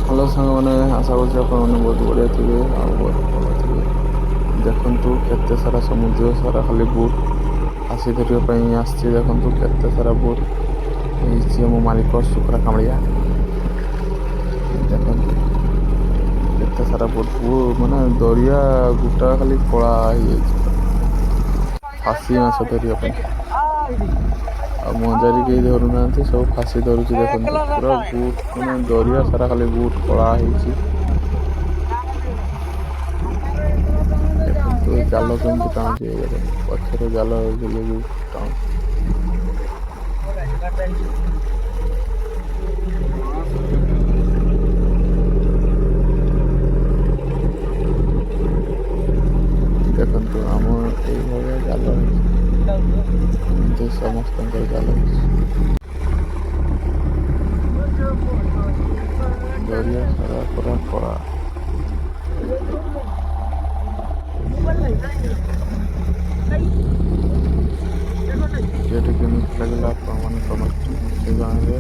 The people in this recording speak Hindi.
हेलो साଙ୍ଗमाने आशा करछि आपन बहुत बढ़िया थे और बहुत भल थे। देखु केते सारा समुद्र सारा खाली बोट फासी धरने आसछि। देखु केते सारा बोट मो मालिक शुक्रा कामड़िया। देखु केते सारा बोट माने दरिया गोटा खाली कला हो फासी माछ धरने आ मजारी कहीं धरू ना सब फासी धरुची। देखो पूरा बुट मैंने दरिया सारा खाली बुट कला देखो जाल केमती टाणुची पछर जाल झुलिकी टाणुची। देखु आम ये जाल समस्त जाल दरिया सारा पूरा कला। भिडियोटी केମିତି ଲାଗିଲା ଆପଣମାନେ କମେଣ୍ଟ ନିଶ୍ଚୟ ଜଣାଇବେ।